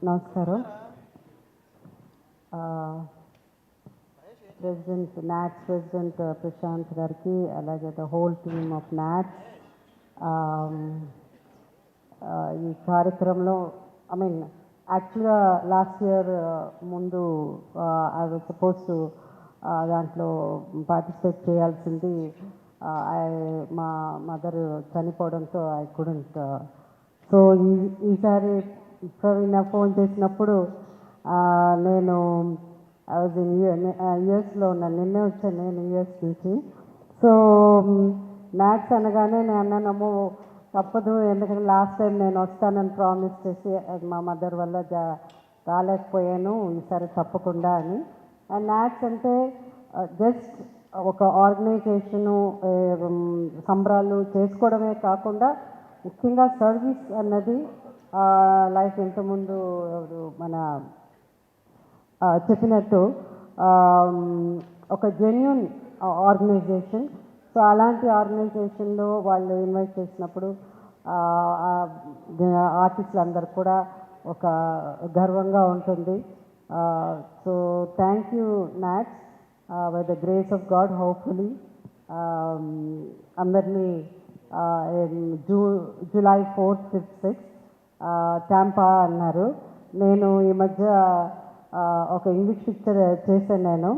నమస్కారం. President NATS president Prashanth గారికి, అలాగే the whole team of NATS ఈ కార్యక్రమంలో యాక్చువల్గా లాస్ట్ ఇయర్ ముందు ఐ వాజ్ సపోజ్ టు దాంట్లో పార్టిసిపేట్ చేయాల్సింది. మా మదర్ చనిపోవడంతో ఐ కుడెంట్. సో ఈసారి ప్రవీణ ఫోన్ చేసినప్పుడు నేను ఐ వాజ్ ఇన్ యుఎస్లో ఉన్నాను. నిన్నే వచ్చాను నేను యుఎస్ నుంచి. సో నాట్స్ అనగానే నేను అన్నానమ్మో తప్పదు, ఎందుకంటే లాస్ట్ టైం నేను వస్తానని ప్రామిస్ చేసి మా మదర్ వల్ల రాలేకపోయాను, ఈసారి తప్పకుండా అని. అండ్ నాట్స్ అంటే జస్ట్ ఒక ఆర్గనైజేషను, సంబరాలు చేసుకోవడమే కాకుండా ముఖ్యంగా సర్వీస్ అన్నది లైక్ ఇంతకుముందు మన చెప్పినట్టు ఒక జెన్యూన్ ఆర్గనైజేషన్. సో అలాంటి ఆర్గనైజేషన్లో వాళ్ళు ఇన్వైట్ చేసినప్పుడు ఆర్టిస్టులు అందరు కూడా ఒక గర్వంగా ఉంటుంది. So thank you NATS. By the grace of God hopefully అందరినీ July 4th, 5th, 6th Tampa అన్నారు. నేను ఈ మధ్య ఒక ఇంగ్లీష్ పిక్చర్ చేశాను నేను.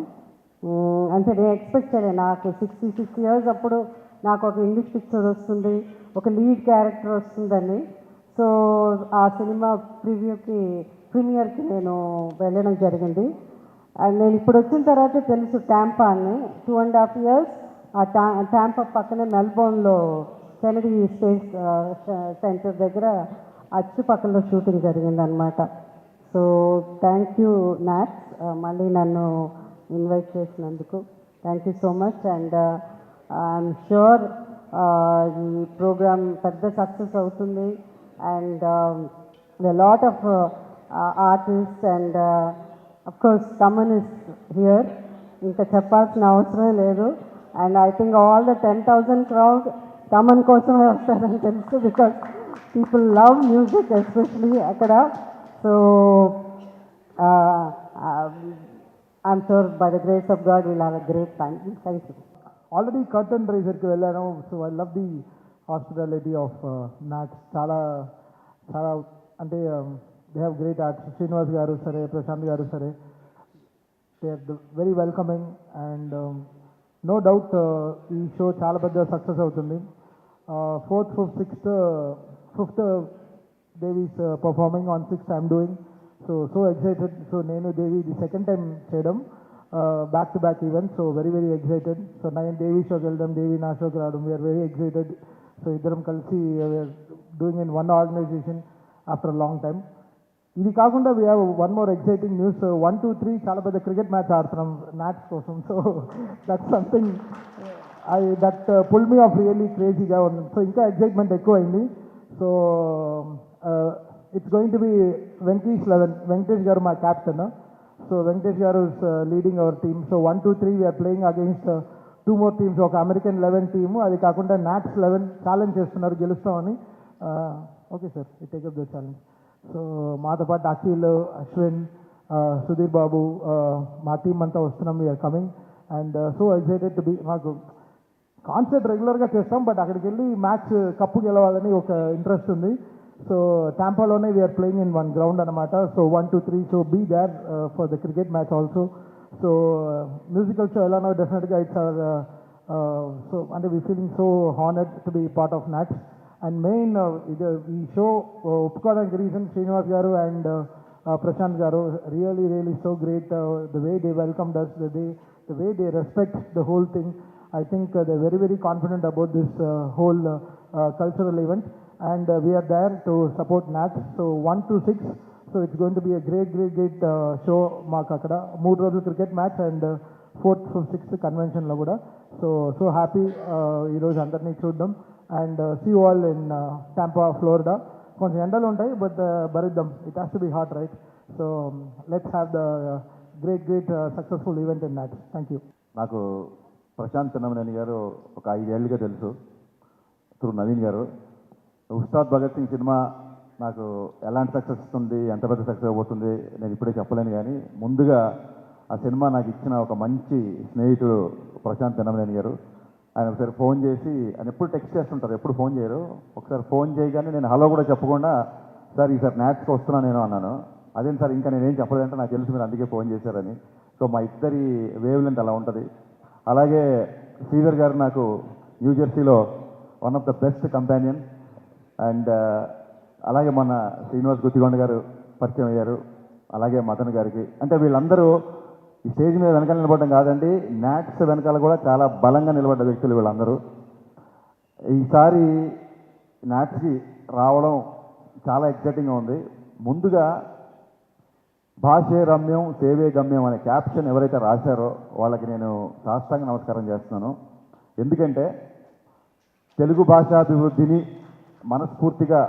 అంటే నేను ఎక్స్పెక్ట్ చేయలేదు, నాకు 66 years అప్పుడు నాకు ఒక ఇంగ్లీష్ పిక్చర్ వస్తుంది, ఒక లీడ్ క్యారెక్టర్ వస్తుందని. సో ఆ సినిమా ప్రీమియర్కి నేను వెళ్ళడం జరిగింది. అండ్ నేను ఇప్పుడు వచ్చిన తర్వాత తెలుసు టాంపా అని. 2.5 years ఆ టాంపా పక్కనే మెల్బోర్న్లో కెనడీ స్పేస్ సెంటర్ దగ్గర అచ్చుపక్కలో షూటింగ్ జరిగిందనమాట. సో థ్యాంక్ యూ నాట్స్, మళ్ళీ నన్ను ఇన్వైట్ చేసినందుకు thank you so much. And I'm sure ఈ ప్రోగ్రామ్ పెద్ద సక్సెస్ అవుతుంది. And the lot of artist and of course Thaman is here, ఇంకా చెప్పాల్సిన అవసరం లేదు. And I think all the 10,000 crowd Thaman కోసమే వస్తారని తెలుసు, because people love music especially అక్కడ. So I'm sure by the grace of God will have a great time. Thank you. Already curtain రైజర్కి వెళ్ళాను. So I love the hospitality of NATS. చాలా చాలా అంటే they have great artist. Srinivas గారు సరే, ప్రశాంత్ గారు సరే, they are very welcoming. And no doubt ఈ షో చాలా పెద్ద సక్సెస్ అవుతుంది. 4th, 5th, 6th, 5th Devi's performing, on 6th I'm doing. So excited. So నేను దేవి ఇది సెకండ్ టైం చేయడం, back to back event. So very excited. So నేను దేవి షోకి వెళ్ళడం, దేవి నా షోకి రావడం, వీఆర్ వెరీ ఎక్సైటెడ్. సో ఇద్దరం కలిసి we are doing in one organisation after long time. ఇది కాకుండా we have one more exciting news. 1, 2, 3 చాలా పెద్ద క్రికెట్ మ్యాచ్ ఆడుతున్నాం నాట్స్ కోసం. So that's something that pull me off really క్రేజీగా ఉంది. సో ఇంకా ఎక్సైట్మెంట్ ఎక్కువైంది. So it's going to be Venkatesh 11. Venkatesh గారు మా క్యాప్టెన్. సో వెంకటేష్ గారు is leading our team. So 1, 2, 3 we are playing against 2 more teams. ఒక అమెరికన్ 11 టీము, అది కాకుండా నాట్స్ 11 ఛాలెంజ్ చేస్తున్నారు గెలుస్తామని. Okay sir, you take up the challenge. So మాతో పాటు అఖిల్, అశ్విన్, సుధీర్ బాబు, మా టీం అంతా వస్తున్నాం. We are coming and so excited to be. మాకు కాన్సర్ట్ రెగ్యులర్గా చేస్తాం, బట్ అక్కడికి వెళ్ళి మ్యాచ్ కప్పు గెలవాలని ఒక ఇంట్రెస్ట్ ఉంది. సో టాంపాలోనే we're playing in one ground అనమాట. So 1, 2, 3 so be there for the cricket match also. So musical show ఎలానో డెఫినెట్గా ఇట్స్ అవర్ సో అంటే we feeling so honoured to be part of NATS. And main ఇది ఈ show ఒప్పుకోవడానికి reason Srinivas గారు and Prashanth గారు. Really so great the way they welcomed us, the way they respect the whole thing. I think they're very confident about this whole cultural event, and we are there to support NATS. So 1 to 6, so it's going to be a great show. మాకు అక్కడ 3 రోజులు cricket match and 4th, 5th, 6th కన్వెన్షన్లో కూడా. So happy ఈరోజు అందరినీ చూద్దాం. And see you all in Tampa, Florida. కొంచెం ఎండలు ఉంటాయి, బట్ భరిద్దాం. It has to be hot, right? So let's have the great successful event in NATS. Thank you. నాకు ప్రశాంత్ నమనేని గారు ఒక 5 ఏళ్ళుగా తెలుసు త్రూ నవీన్ గారు. ఉస్తాద్ భగత్ సింగ్ సినిమా నాకు ఎలాంటి సక్సెస్ వస్తుంది, ఎంత పెద్ద సక్సెస్ అయిపోతుంది నేను ఇప్పుడే చెప్పలేను. కానీ ముందుగా ఆ సినిమా నాకు ఇచ్చిన ఒక మంచి స్నేహితుడు ప్రశాంత్ తిన్నమనేని గారు. ఆయన ఒకసారి ఫోన్ చేసి, ఆయన ఎప్పుడు టెక్స్ట్ చేస్తుంటారు, ఎప్పుడు ఫోన్ చేయరు. ఒకసారి ఫోన్ చేయగానే నేను హలో కూడా చెప్పకుండా, సార్ ఈసారి న్యాట్స్కి వస్తున్నా నేను అన్నాను. అదేం సార్ ఇంకా నేనేం చెప్పలేదంటే, నాకు తెలుసు మీరు అందుకే ఫోన్ చేశారని. సో మా ఇద్దరి వేవ్ లెంత్ అలా ఉంటుంది. అలాగే శ్రీధర్ గారు నాకు న్యూజెర్సీలో one of the best companion. And అలాగే మన శ్రీనివాస్ గుత్తిగొండ గారు పరిచయం అయ్యారు. అలాగే మదన్ గారికి, అంటే వీళ్ళందరూ ఈ స్టేజ్ మీద వెనకాల నిలబడడం కాదండి, న్యాట్స్ వెనకాల కూడా చాలా బలంగా నిలబడ్డ వ్యక్తులు వీళ్ళందరూ. ఈసారి న్యాట్స్కి రావడం చాలా ఎక్సైటింగ్గా ఉంది. ముందుగా భాషే రమ్యం సేవే గమ్యం అనే క్యాప్షన్ ఎవరైతే రాశారో వాళ్ళకి నేను సాష్టాంగ నమస్కారం చేస్తున్నాను. ఎందుకంటే తెలుగు భాషాభివృద్ధిని మనస్ఫూర్తిగా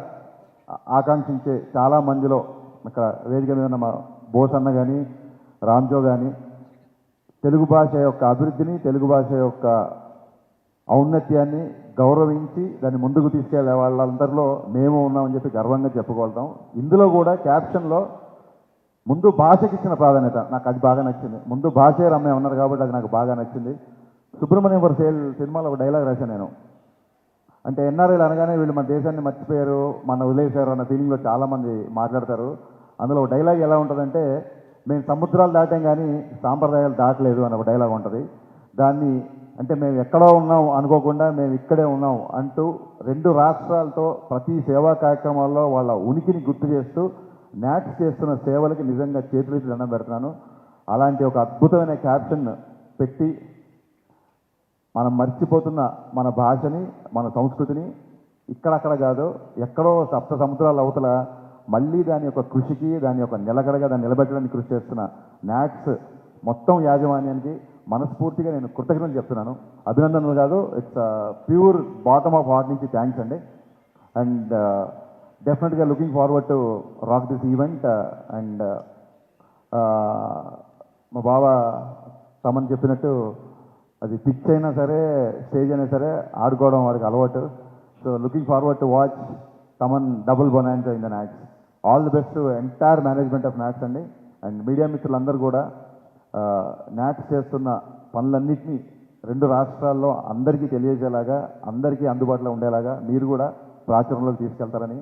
ఆకాంక్షించే చాలా మందిలో, ఇక్కడ వేదిక మీద ఉన్న మా బోసన్న కానీ రామ్జో కానీ, తెలుగు భాష యొక్క అభివృద్ధిని, తెలుగు భాష యొక్క ఔన్నత్యాన్ని గౌరవించి దాన్ని ముందుకు తీసుకెళ్లే వాళ్ళందరిలో మేము ఉన్నామని చెప్పి గర్వంగా చెప్పుకోగలుగుతాం. ఇందులో కూడా క్యాప్షన్లో ముందు భాషకి ఇచ్చిన ప్రాధాన్యత నాకు అది బాగా నచ్చింది. ముందు భాషే రమ్య ఉన్నారు కాబట్టి అది నాకు బాగా నచ్చింది. సుబ్రహ్మణ్యం ఫర్ సేల్ సినిమాలో ఒక డైలాగ్ రాశాను నేను. అంటే ఎన్ఆర్ఐలు అనగానే వీళ్ళు మన దేశాన్ని మర్చిపోయారు, మన వదిలేశారు అన్న ఫీలింగ్లో చాలామంది మాట్లాడతారు. అందులో ఒక డైలాగ్ ఎలా ఉంటుందంటే, మేము సముద్రాలు దాటాం కానీ సాంప్రదాయాలు దాటలేదు అన్న ఒక డైలాగ్ ఉంటుంది. దాన్ని అంటే మేము ఎక్కడో ఉన్నాం అనుకోకుండా మేము ఇక్కడే ఉన్నాం అంటూ 2 రాష్ట్రాలతో ప్రతి సేవా కార్యక్రమాల్లో వాళ్ళ ఉనికిని గుర్తు చేస్తూ న్యాట్స్ చేస్తున్న సేవలకి నిజంగా చేతులెత్తి దండం పెడుతున్నాను. అలాంటి ఒక అద్భుతమైన క్యాప్షన్ పెట్టి మనం మర్చిపోతున్న మన భాషని, మన సంస్కృతిని ఇక్కడక్కడ కాదు ఎక్కడో సప్త సముద్రాల అవతల మళ్ళీ దాని యొక్క కృషికి, దాని యొక్క నిలకడగా దాన్ని నిలబెట్టడానికి కృషి చేస్తున్న న్యాట్స్ మొత్తం యాజమాన్యానికి మనస్ఫూర్తిగా నేను కృతజ్ఞతలు చెప్తున్నాను. అభినందనలు కాదు, it's pure bottom of heart నుంచి థ్యాంక్స్ అండి. అండ్ డెఫినెట్గా looking forward to rock this event. And మా బావ తమన్ చెప్పినట్టు అది పిచ్ అయినా సరే స్టేజ్ అయినా సరే ఆడుకోవడం వాడికి అలవాటు. So looking forward to watch Thaman double bonanza in the NATS. All the best to entire management of NATS అండి. అండ్ మీడియా మిత్రులందరూ కూడా న్యాట్స్ చేస్తున్న పనులన్నింటినీ 2 రాష్ట్రాల్లో అందరికీ తెలియజేలాగా, అందరికీ అందుబాటులో ఉండేలాగా మీరు కూడా ప్రాచుర్యంలోకి తీసుకెళ్తారని,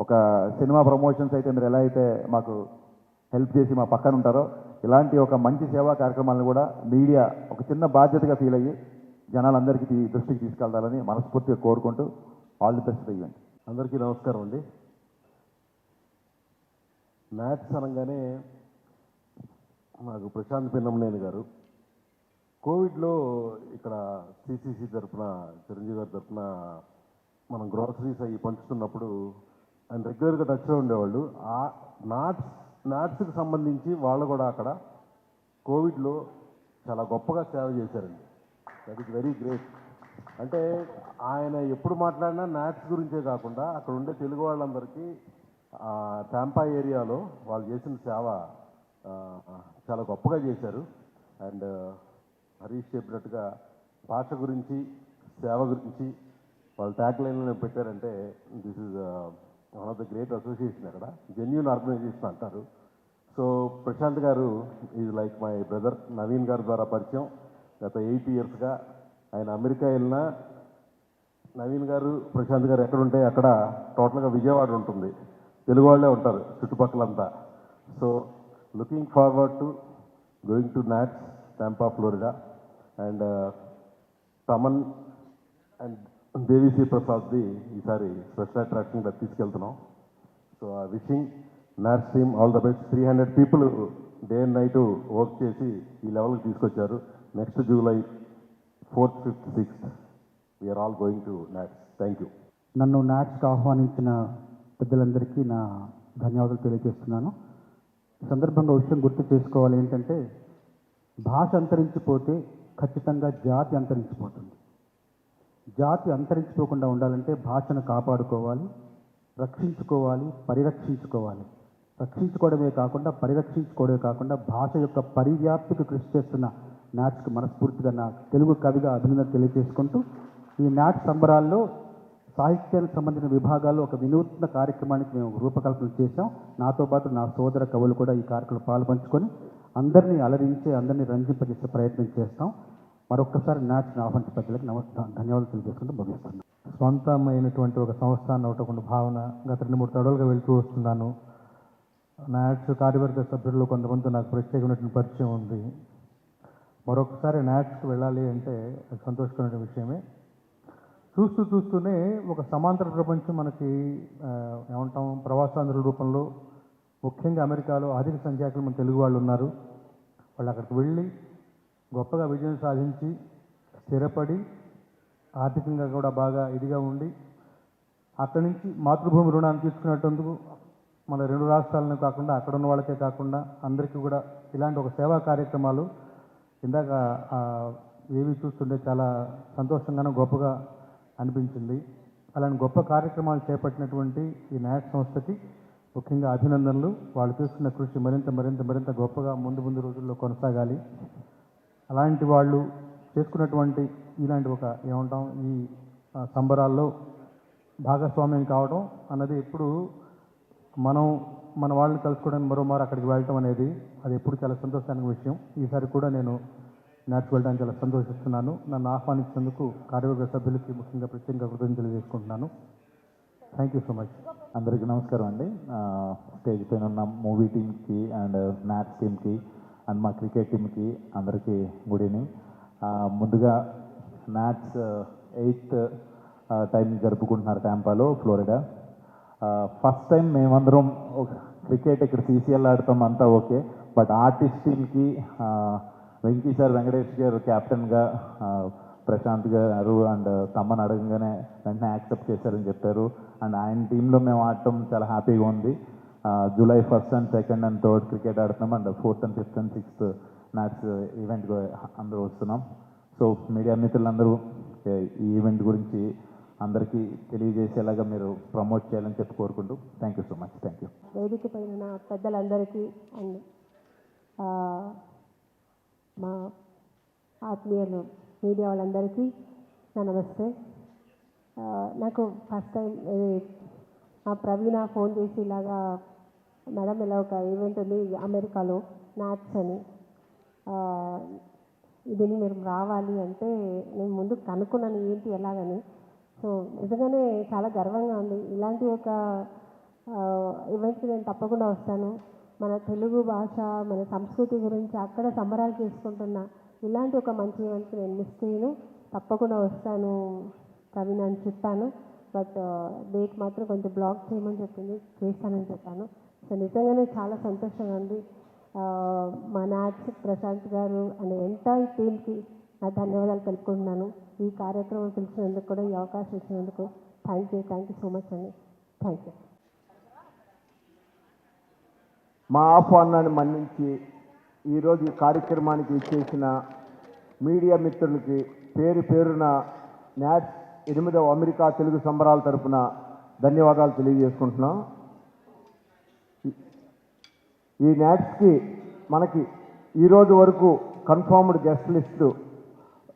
ఒక సినిమా ప్రమోషన్స్ అయితే మీరు ఎలా అయితే మాకు హెల్ప్ చేసి మా పక్కన ఉంటారో, ఇలాంటి ఒక మంచి సేవా కార్యక్రమాలను కూడా మీడియా ఒక చిన్న బాధ్యతగా ఫీల్ అయ్యి జనాలందరికీ దృష్టికి తీసుకెళ్తారని మనస్ఫూర్తిగా కోరుకుంటూ ఆల్ ది బెస్ట్ ఈవెంట్. అందరికీ నమస్కారం అండి. న్యాట్స్ అనగానే నాకు ప్రశాంత్ పిన్నమనేని గారు కోవిడ్లో ఇక్కడ సిసిసి తరఫున, చిరంజీవి గారి తరఫున మనం గ్రోసరీస్ అవి పంచుతున్నప్పుడు ఆయన రెగ్యులర్గా టచ్లో ఉండేవాళ్ళు. ఆ న్యాట్స్కి సంబంధించి వాళ్ళు కూడా అక్కడ కోవిడ్లో చాలా గొప్పగా సేవ చేశారండి. That is very great. అంటే ఆయన ఎప్పుడు మాట్లాడినా న్యాట్స్ గురించే కాకుండా అక్కడ ఉండే తెలుగు వాళ్ళందరికీ టాంపా ఏరియాలో వాళ్ళు చేసిన సేవ చాలా గొప్పగా చేశారు. అండ్ హరీష్ చెప్పినట్టుగా భాష గురించి, సేవ గురించి వాళ్ళు ట్యాగ్ లైన్లో పెట్టారంటే this is one of the great association. అక్కడ జెన్యూన్ ఆర్గనైజేషన్ అంటారు. సో ప్రశాంత్ గారు is like my brother. Naveen గారి ద్వారా పరిచయం. గత 8 ఇయర్స్గా ఆయన అమెరికా వెళ్ళినా నవీన్ గారు, ప్రశాంత్ గారు ఎక్కడుంటే అక్కడ టోటల్గా విజయవాడ ఉంటుంది, తెలుగు వాళ్ళే ఉంటారు చుట్టుపక్కలంతా. So looking forward to going to NATS Tampa Florida. And Thaman and Devisri ప్రసాద్ది ఈసారి స్పెషల్ అట్రాక్షన్గా తీసుకెళ్తున్నాం. సో ఆ wishing NATS team all the best. 300 people day and night work చేసి ఈ లెవెల్కి తీసుకొచ్చారు. Next July 4th, 5th, 6th we're all going to NATS. Thank you. నన్ను న్యాట్స్కి ఆహ్వానించిన పెద్దలందరికీ నా ధన్యవాదాలు తెలియజేస్తున్నాను. ఈ సందర్భంగా విషయం గుర్తు చేసుకోవాలి ఏంటంటే, భాష అంతరించిపోతే ఖచ్చితంగా జాతి అంతరించిపోతుంది. జాతి అంతరించిపోకుండా ఉండాలంటే భాషను కాపాడుకోవాలి, రక్షించుకోవాలి, పరిరక్షించుకోవాలి. రక్షించుకోవడమే కాకుండా, పరిరక్షించుకోవడమే కాకుండా భాష యొక్క పరివ్యాప్తికి కృషి చేస్తున్న న్యాట్స్కి మనస్ఫూర్తిగా నా తెలుగు కవిగా అభినందన తెలియజేసుకుంటూ, ఈ న్యాట్స్ సంబరాల్లో సాహిత్యానికి సంబంధించిన విభాగాల్లో ఒక వినూత్న కార్యక్రమానికి మేము రూపకల్పన చేశాం. నాతో పాటు నా సోదర కవులు కూడా ఈ కార్యక్రమంలో పాల్పంచుకొని అందరినీ అలరించే, అందరినీ రంజింపజేసే ప్రయత్నం చేస్తాం. మరొక్కసారి నాట్స్ ఆహ్వానించిన పెద్దలకు ధన్యవాదాలు తెలియజేసుకుంటూ ముగిస్తున్నాను. స్వంతమైనటువంటి ఒక సంస్థ అన్నటువంటి భావన గత 2-3 తడవులుగా వెళ్తూ వస్తున్నాను. నాట్స్ కార్యవర్గ సభ్యుల్లో కొంతమంది నాకు ప్రత్యేకమైనటువంటి పరిచయం ఉంది. మరొకసారి నాట్స్కి వెళ్ళాలి అంటే అది సంతోషకరమైన విషయమే. చూస్తూనే ఒక సమాంతర ప్రపంచం మనకి ఏమంటాం, ప్రవాసాంధ్రుల రూపంలో ముఖ్యంగా అమెరికాలో అధిక సంఖ్యాకులు మన తెలుగు వాళ్ళు ఉన్నారు. వాళ్ళు అక్కడికి వెళ్ళి గొప్పగా విజయం సాధించి స్థిరపడి ఆర్థికంగా కూడా బాగా ఇదిగా ఉండి అక్కడి నుంచి మాతృభూమి రుణాన్ని తీసుకునేటందుకు మన 2 రాష్ట్రాలను కాకుండా అక్కడ ఉన్న వాళ్ళకే కాకుండా అందరికీ కూడా ఇలాంటి ఒక సేవా కార్యక్రమాలు ఇందాక ఏవి చూస్తుంటే చాలా సంతోషంగానూ గొప్పగా అనిపించింది. అలాంటి గొప్ప కార్యక్రమాలు చేపట్టినటువంటి ఈ నాట్ సంస్థకి ముఖ్యంగా అభినందనలు. వాళ్ళు తీసుకున్న కృషి మరింత గొప్పగా ముందు రోజుల్లో కొనసాగాలి. అలాంటి వాళ్ళు చేసుకున్నటువంటి ఇలాంటి ఒక ఏమంటాం, ఈ సంబరాల్లో భాగస్వామ్యం కావడం అన్నది ఎప్పుడు మన వాళ్ళని కలుసుకోవడానికి మరోమారు అక్కడికి వెళ్ళటం అనేది అది ఎప్పుడు చాలా సంతోషానికి విషయం. ఈసారి కూడా నేను నాట్స్కి వెళ్ళడానికి చాలా సంతోషిస్తున్నాను. నన్ను ఆహ్వానించినందుకు కార్యవర్గ సభ్యులకి ముఖ్యంగా ప్రత్యేకంగా కృతజ్ఞతలు తెలియజేసుకుంటున్నాను. Thank you so much. అందరికీ నమస్కారం అండి. స్టేజ్ పైన ఉన్న మూవీ టీమ్కి అండ్ నాట్స్ టీమ్కి అండ్ మా క్రికెట్ టీమ్కి అందరికీ గుడ్ ఈవినింగ్. ముందుగా నాట్స్ 8th టైం జరుపుకుంటున్నారు టాంపాలో, ఫ్లోరిడా. ఫస్ట్ టైం మేమందరం క్రికెట్ ఇక్కడ CCL ఆడతాం, అంతా ఓకే. బట్ ఆర్టిస్ట్ టీమ్కి వెంకీ సార్, వెంకటేష్ గారు కెప్టెన్గా, ప్రశాంత్ గారు అండ్ తమ్మని అడగంగానే వెంటనే యాక్సెప్ట్ చేశారని చెప్పారు. అండ్ ఆయన టీంలో మేము ఆడటం చాలా హ్యాపీగా ఉంది. July 1st and 2nd and 3rd cricket ఆడుతున్నాం. And 4th and 5th and 6th match event అందరూ వస్తున్నాం. సో మీడియా మిత్రులందరూ ఈ ఈవెంట్ గురించి అందరికీ తెలియజేసేలాగా మీరు ప్రమోట్ చేయాలని చెప్పి కోరుకుంటూ thank you so much. Thank you. వేదిక పైన పెద్దలందరికీ అండ్ మా ఆత్మీయులు మీడియా వాళ్ళందరికీ నా నమస్తే. నాకు ఫస్ట్ టైం మా ప్రవీణ ఫోన్ చేసి ఇలాగా మేడం ఇలా ఒక ఈవెంట్ ఉంది అమెరికాలో నాట్స్ అని, ఇది మీరు రావాలి అంటే నేను ముందు కనుక్కున్నాను ఏంటి ఎలాగని. సో నిజంగానే చాలా గర్వంగా ఉంది. ఇలాంటి ఒక ఈవెంట్కి నేను తప్పకుండా వస్తాను. మన తెలుగు భాష, మన సంస్కృతి గురించి అక్కడ సంబరాలు చేసుకుంటున్న ఇలాంటి ఒక మంచి ఈవెంట్కి నేను మిస్ చేయను, తప్పకుండా వస్తాను ప్రవీణ అని చెప్పాను. బట్ డేట్ మాత్రం కొంచెం బ్లాక్ చేయమని చెప్పింది, చేస్తానని చెప్పాను. సో నిజంగానే చాలా సంతోషంగా ఉంది. మా నాట్స్ ప్రశాంత్ గారు అండ్ ఎంటైర్ టీమ్కి నా ధన్యవాదాలు తెలుపుకుంటున్నాను. ఈ కార్యక్రమం పిలిచినందుకు కూడా, ఈ అవకాశం ఇచ్చినందుకు థ్యాంక్ యూ సో మచ్ అండి. Thank you. మా ఆహ్వానాన్ని మన్నించి ఈరోజు ఈ కార్యక్రమానికి ఇచ్చేసిన మీడియా మిత్రులకి పేరున నాట్స్ 8వ అమెరికా తెలుగు సంబరాల తరపున ధన్యవాదాలు తెలియజేసుకుంటున్నాం. ఈ నాట్స్కి మనకి ఈరోజు వరకు కన్ఫర్మ్డ్ గెస్ట్ లిస్టు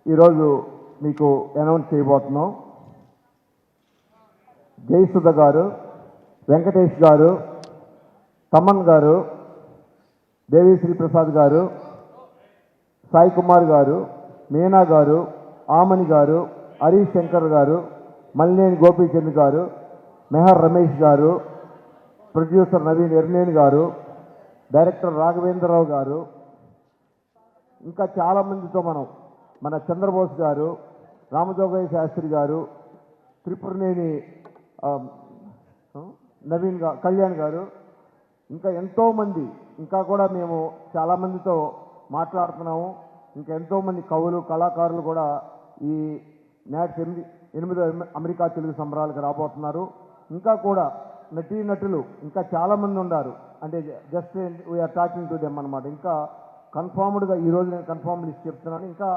ఈరోజు మీకు అనౌన్స్ చేయబోతున్నాం. జయసుధ గారు, వెంకటేష్ గారు, తమన్ గారు, దేవిశ్రీ ప్రసాద్ గారు, సాయి కుమార్ గారు, మీనా గారు, ఆమని గారు, హరీష్ శంకర్ గారు, మల్లేని గోపీచంద్ గారు, మెహర్ రమేష్ గారు, ప్రొడ్యూసర్ నవీన్ ఎర్నేని గారు, డైరెక్టర్ రాఘవేంద్రరావు గారు, ఇంకా చాలామందితో మన చంద్రబోస్ గారు, రామజోగయ్య శాస్త్రి గారు, త్రిపురనేని నవీన్ కళ్యాణ్ గారు, ఇంకా ఎంతోమంది, ఇంకా కూడా మేము చాలామందితో మాట్లాడుతున్నాము. ఇంకా ఎంతోమంది కవులు, కళాకారులు కూడా ఈ నాట్స్ 8వ అమెరికా తెలుగు సంబరాలకు రాబోతున్నారు. ఇంకా కూడా నటీనటులు ఇంకా చాలామంది ఉన్నారు. అంటే just we are talking to them అనమాట. ఇంకా కన్ఫర్మ్డ్గా ఈరోజు నేను కన్ఫర్మ్ లిస్ట్ చెప్తున్నాను. ఇంకా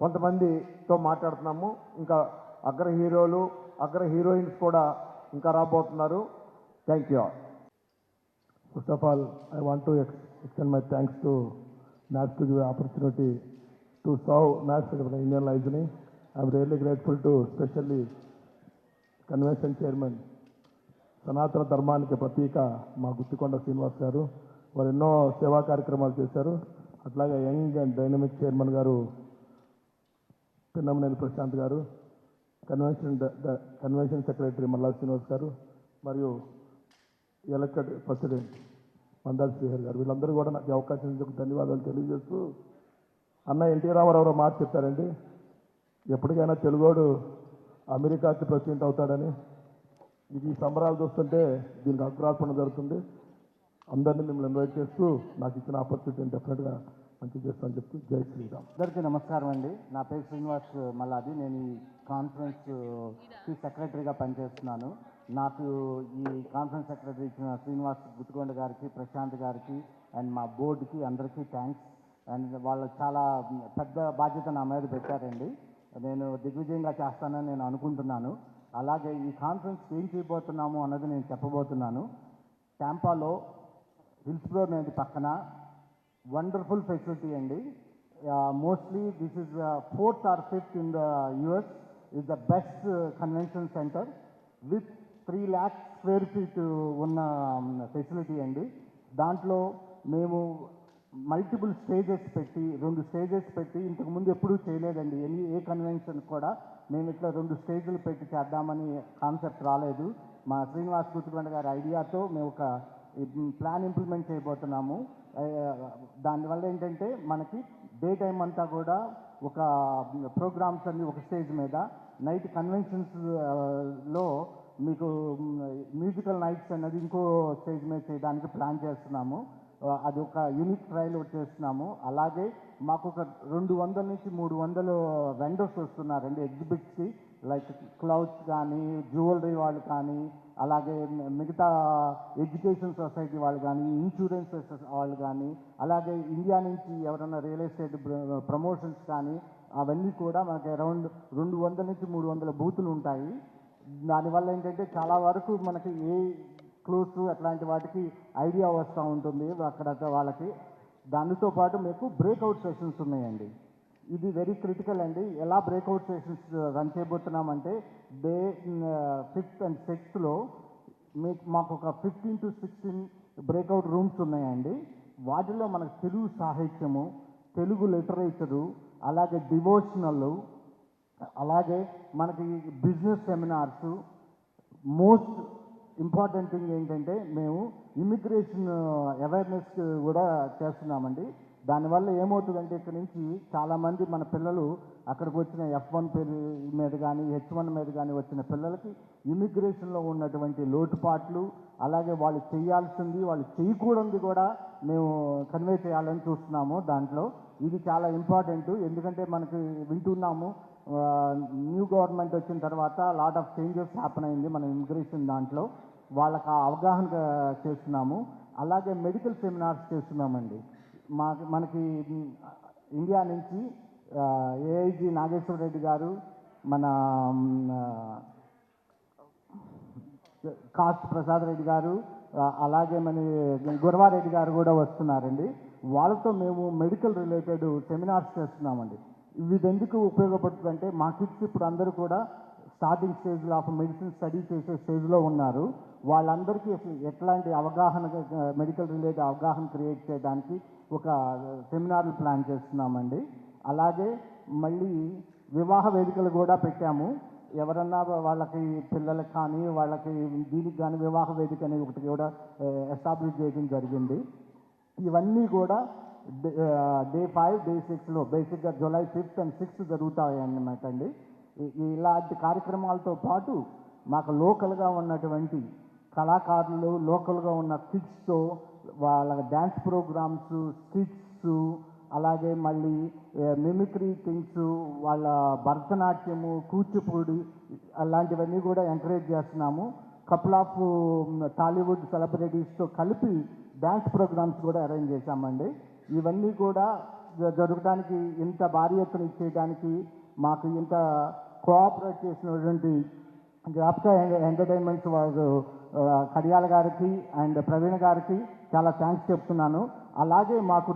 కొంతమందితో మాట్లాడుతున్నాము. ఇంకా అగ్ర హీరోలు, అగ్ర హీరోయిన్స్ కూడా ఇంకా రాబోతున్నారు. Thank you. First of all, I want to extend my thanks to NATS to give the opportunity to serve NATS in Indian library. I'm really grateful to especially convention chairman, సనాతన ధర్మానికి ప్రతీక మా గుత్తికొండ శ్రీనివాస్ గారు. వారు ఎన్నో సేవా కార్యక్రమాలు చేశారు. అట్లాగే యంగ్ అండ్ డైనమిక్ చైర్మన్ గారు పిన్నమనేని ప్రశాంత్ గారు, కన్వెన్షన్ సెక్రటరీ మల్లా శ్రీనివాస్ గారు, మరియు ఎలక్టెడ్ ప్రెసిడెంట్ మందాల్ శ్రీహరి గారు, వీళ్ళందరూ కూడా నాకు ఈ అవకాశం ఇచ్చేందుకు ధన్యవాదాలు తెలియజేస్తూ, అన్న ఎన్టీ రామారావు మాట చెప్పారండి, ఎప్పటికైనా తెలుగోడు అమెరికాకి ప్రెసిడెంట్ అవుతాడని. ఇది ఈ సంబరాలు చూస్తుంటే దీనికి అంకురార్పణ జరుగుతుంది. అందరినీ మిమ్మల్ని ఇన్వైట్ చేస్తూ నాకు ఇచ్చిన ఆపర్చునిటీని డెఫినెట్గా మంచి చేస్తానని చెప్తూ జై శ్రీరామ్. అందరికీ నమస్కారం అండి. నా పేరు శ్రీనివాస్ మల్లాది. నేను ఈ కాన్ఫరెన్స్కి సెక్రటరీగా పనిచేస్తున్నాను. నాకు ఈ కాన్ఫరెన్స్ సెక్రటరీ ఇచ్చిన శ్రీనివాస్ గుత్తికొండ గారికి, ప్రశాంత్ గారికి అండ్ మా బోర్డుకి అందరికీ థ్యాంక్స్. అండ్ వాళ్ళు చాలా పెద్ద బాధ్యత నా మీద పెట్టారండి. నేను దిగ్విజయంగా చేస్తానని నేను అనుకుంటున్నాను. అలాగే ఈ కాన్ఫరెన్స్కి ఏం చేయబోతున్నాము అన్నది నేను చెప్పబోతున్నాను. టాంపాలో హిల్స్బ్రో నది పక్కన వండర్ఫుల్ ఫెసిలిటీ అండి. Mostly this is 4th or 5th in the US, is the best convention centre with 3 lakh square feet ఉన్న ఫెసిలిటీ అండి. దాంట్లో మేము మల్టిపుల్ స్టేజెస్ పెట్టి 2 స్టేజెస్ పెట్టి ఇంతకుముందు ఎప్పుడూ చేయలేదండి. ఏ కన్వెన్షన్ కూడా మేము ఇట్లా 2 స్టేజ్లు పెట్టి చేద్దామని కాన్సెప్ట్ రాలేదు. మా శ్రీనివాస్ గుత్తికొండ గారి ఐడియాతో మేము ఒక ప్లాన్ ఇంప్లిమెంట్ చేయబోతున్నాము. దానివల్ల ఏంటంటే మనకి డే టైం అంతా కూడా ఒక ప్రోగ్రామ్స్ అన్ని ఒక స్టేజ్ మీద, నైట్ కన్వెన్షన్స్లో మీకు మ్యూజికల్ నైట్స్ అన్నది ఇంకో స్టేజ్ మీద చేయడానికి ప్లాన్ చేస్తున్నాము. అది ఒక యూనిక్ ట్రయల్ చేస్తున్నాము. అలాగే మాకు ఒక 200 నుంచి 300 వెండర్స్ వస్తున్నారండి ఎగ్జిబిట్స్కి. లైక్ క్లౌత్స్ కానీ, జ్యువెలరీ వాళ్ళు కానీ, అలాగే మిగతా ఎడ్యుకేషన్ సొసైటీ వాళ్ళు కానీ, ఇన్సూరెన్స్ వాళ్ళు కానీ, అలాగే ఇండియా నుంచి ఎవరైనా రియల్ ఎస్టేట్ ప్రమోషన్స్ కానీ, అవన్నీ కూడా మనకి అరౌండ్ 200 నుంచి 300 బూతులు ఉంటాయి. దానివల్ల ఏంటంటే చాలా వరకు మనకి ఏ క్లోత్స్ అట్లాంటి వాటికి ఐడియా వస్తూ ఉంటుంది అక్కడ వాళ్ళకి. దానితో పాటు మీకు బ్రేక్అవుట్ సెషన్స్ ఉన్నాయండి. ఇది వెరీ క్రిటికల్ అండి. ఎలా బ్రేక్అవుట్ సెషన్స్ రన్ చేయబోతున్నామంటే డే 5th and 6thలో మాకు ఒక 15 to 16 బ్రేక్అవుట్ రూమ్స్ ఉన్నాయండి. వాటిలో మనకు తెలుగు సాహిత్యము, తెలుగు లిటరేచరు, అలాగే డివోషనల్, అలాగే మనకి business seminars. Most important thing ఏంటంటే మేము ఇమిగ్రేషన్ అవేర్నెస్ కూడా చేస్తున్నామండి. దానివల్ల ఏమవుతుందంటే ఇక్కడ నుంచి చాలామంది మన పిల్లలు అక్కడికి వచ్చిన F1 పేరు మీద కానీ, H1 మీద కానీ వచ్చిన పిల్లలకి ఇమిగ్రేషన్లో ఉన్నటువంటి లోటుపాట్లు, అలాగే వాళ్ళు చేయాల్సింది, వాళ్ళు చేయకూడదు కూడా మేము కన్వే చేయాలని చూస్తున్నాము. దాంట్లో ఇది చాలా ఇంపార్టెంట్. ఎందుకంటే మనకి వింటున్నాము న్యూ గవర్నమెంట్ వచ్చిన తర్వాత లాట్ ఆఫ్ చేంజెస్ హ్యాపెన్ అయింది మన ఇమిగ్రేషన్ దాంట్లో. వాళ్ళకి ఆ అవగాహన చేస్తున్నాము. అలాగే మెడికల్ సెమినార్స్ చేస్తున్నామండి. మనకి ఇండియా నుంచి ఏఐజీ నాగేశ్వర రెడ్డి గారు, మన కాస్ట్ ప్రసాద్ రెడ్డి గారు, అలాగే మన గురవారెడ్డి గారు కూడా వస్తున్నారండి. వాళ్ళతో మేము మెడికల్ రిలేటెడ్ సెమినార్స్ చేస్తున్నామండి. ఇది ఎందుకు ఉపయోగపడుతుందంటే మా కిడ్స్ ఇప్పుడు అందరూ కూడా స్టార్టింగ్ స్టేజ్లో ఆఫ్ మెడిసిన్ స్టడీ చేసే స్టేజ్లో ఉన్నారు. వాళ్ళందరికీ అసలు ఎట్లాంటి అవగాహన, మెడికల్ రిలేటెడ్ అవగాహన క్రియేట్ చేయడానికి ఒక సెమినార్లు ప్లాన్ చేస్తున్నామండి. అలాగే మళ్ళీ వివాహ వేదికలు కూడా పెట్టాము. ఎవరన్నా వాళ్ళకి పిల్లలకి కానీ వాళ్ళకి దీనికి కానీ వివాహ వేదిక అనేది ఒకటి కూడా ఎస్టాబ్లిష్ చేయడం జరిగింది. ఇవన్నీ కూడా డే 5, డే 6లో బేసిక్గా జూలై 5th and 6th జరుగుతాయి అన్నమాట అండి. ఇలాంటి కార్యక్రమాలతో పాటు మాకు లోకల్గా ఉన్నటువంటి కళాకారులు, లోకల్గా ఉన్న కిడ్స్తో వాళ్ళ డ్యాన్స్ ప్రోగ్రామ్స్, స్కిట్స్, అలాగే మళ్ళీ మిమిక్రీ థింగ్స్, వాళ్ళ భరతనాట్యము, కూచిపూడి అలాంటివన్నీ కూడా ఎంకరేజ్ చేస్తున్నాము. కపుల్ ఆఫ్ టాలీవుడ్ సెలబ్రిటీస్తో కలిపి డ్యాన్స్ ప్రోగ్రామ్స్ కూడా అరేంజ్ చేశామండి. ఇవన్నీ కూడా జరగడానికి, ఇంత భారీ ఎత్తున ఇచ్చేయడానికి మాకు ఇంత కోఆపరేట్ చేసినటువంటి జ్ఞాపక ఎంటర్టైన్మెంట్స్ వారు కడియాల గారికి అండ్ ప్రవీణ్ గారికి చాలా థ్యాంక్స్ చెప్తున్నాను. అలాగే మాకు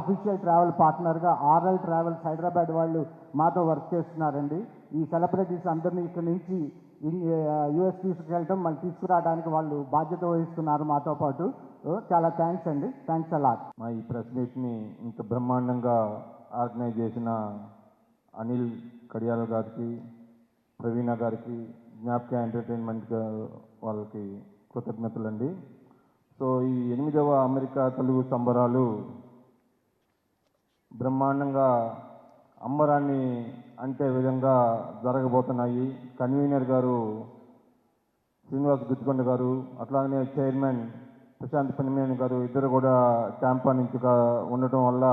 అఫీషియల్ ట్రావెల్ పార్ట్నర్గా RL ట్రావెల్స్ హైదరాబాద్ వాళ్ళు మాతో వర్క్ చేస్తున్నారండి. ఈ సెలబ్రిటీస్ అందరినీ ఇక్కడ నుంచి యూఎస్ తీసుకెళ్ళటం మళ్ళీ తీసుకురావడానికి వాళ్ళు బాధ్యత వహిస్తున్నారు మాతో పాటు. చాలా థ్యాంక్స్ అండి, థ్యాంక్స్ అలాట్. మా ఈ ప్రెస్ మీట్ని ఇంత బ్రహ్మాండంగా ఆర్గనైజ్ చేసిన అనిల్ కడియాల గారికి, ప్రవీణ గారికి, జ్ఞాపక ఎంటర్టైన్మెంట్ వాళ్ళకి కృతజ్ఞతలండి. సో ఈ 8వ అమెరికా తెలుగు సంబరాలు బ్రహ్మాండంగా అంబరాన్ని అంటే విధంగా జరగబోతున్నాయి. కన్వీనర్ గారు శ్రీనివాస్ గుత్తికొండ గారు, అట్లాగనే చైర్మన్ ప్రశాంత్ పనిమేని గారు ఇద్దరు కూడా క్యాంపా నుంచి ఉండటం వల్ల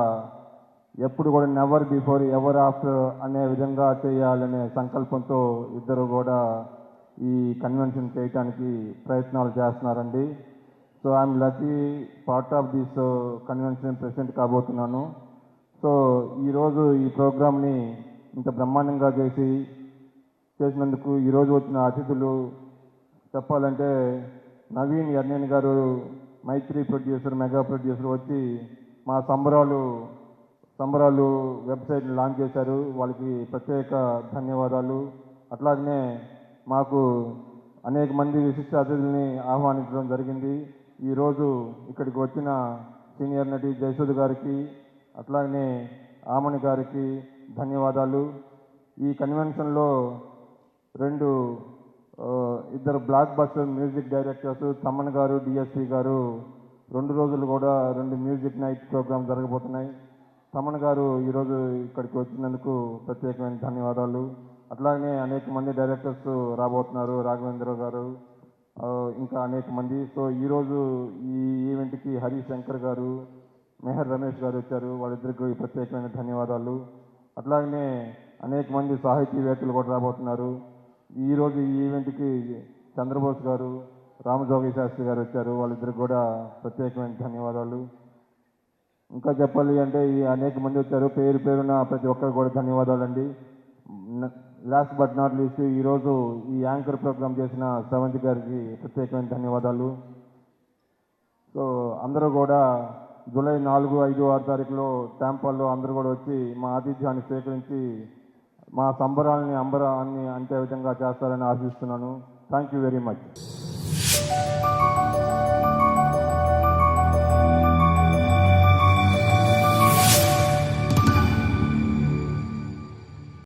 ఎప్పుడు కూడా నెవర్ బిఫోర్ ఎవర్ ఆఫ్టర్ అనే విధంగా చేయాలనే సంకల్పంతో ఇద్దరు కూడా ఈ కన్వెన్షన్ చేయడానికి ప్రయత్నాలు చేస్తున్నారండి. So I'm lucky part of this convention president కాబోతున్నాను. సో ఈరోజు ఈ ప్రోగ్రామ్ని ఇంత బ్రహ్మాండంగా చేసినందుకు ఈరోజు వచ్చిన అతిథులు చెప్పాలంటే నవీన్ ఎర్నేని గారు, మైత్రి ప్రొడ్యూసర్, మెగా ప్రొడ్యూసర్ వచ్చి మా సంబరాలు వెబ్సైట్ని లాంచ్ చేశారు. వాళ్ళకి ప్రత్యేక ధన్యవాదాలు. అట్లాగనే మాకు అనేక మంది విశిష్ట అతిథుల్ని ఆహ్వానించడం జరిగింది. ఈరోజు ఇక్కడికి వచ్చిన సీనియర్ నటి జయసుధ గారికి, అట్లాగనే ఆమణి గారికి ధన్యవాదాలు. ఈ కన్వెన్షన్లో ఇద్దరు block buster music directors Thaman గారు, డిఎస్పి గారు 2 రోజులు కూడా 2 మ్యూజిక్ నైట్ ప్రోగ్రామ్ జరగబోతున్నాయి. తమన్ గారు ఈరోజు ఇక్కడికి వచ్చినందుకు ప్రత్యేకమైన ధన్యవాదాలు. అట్లాగనే అనేక మంది డైరెక్టర్స్ రాబోతున్నారు, రాఘవేంద్ర గారు, ఇంకా అనేక మంది. సో ఈరోజు ఈ ఈవెంట్కి హరిశంకర్ గారు, మెహర్ రమేష్ గారు వచ్చారు. వాళ్ళిద్దరికి ప్రత్యేకమైన ధన్యవాదాలు. అట్లాగనే అనేక మంది సాహితీవేత్తలు కూడా రాబోతున్నారు. ఈరోజు ఈ ఈవెంట్కి చంద్రబోస్ గారు, రామజోగి శాస్త్రి గారు వచ్చారు. వాళ్ళిద్దరికి కూడా ప్రత్యేకమైన ధన్యవాదాలు. ఇంకా చెప్పాలి అంటే ఈ అనేక మంది వచ్చారు, పేరు పేరున ప్రతి ఒక్కరు కూడా ధన్యవాదాలండి. లాస్ట్ బట్ నాట్ లీస్ట్ ఈరోజు ఈ యాంకర్ ప్రోగ్రామ్ చేసిన శ్రవంతి గారికి ప్రత్యేకమైన ధన్యవాదాలు. సో అందరూ కూడా జూలై 4, 5, 6 తారీఖులో ట్యాంపాల్లో అందరూ కూడా వచ్చి మా ఆతిథ్యాన్ని స్వీకరించి మా సంబరాల్ని అంబరాన్ని అంతే విధంగా చేస్తారని ఆశిస్తున్నాను. Thank you very much.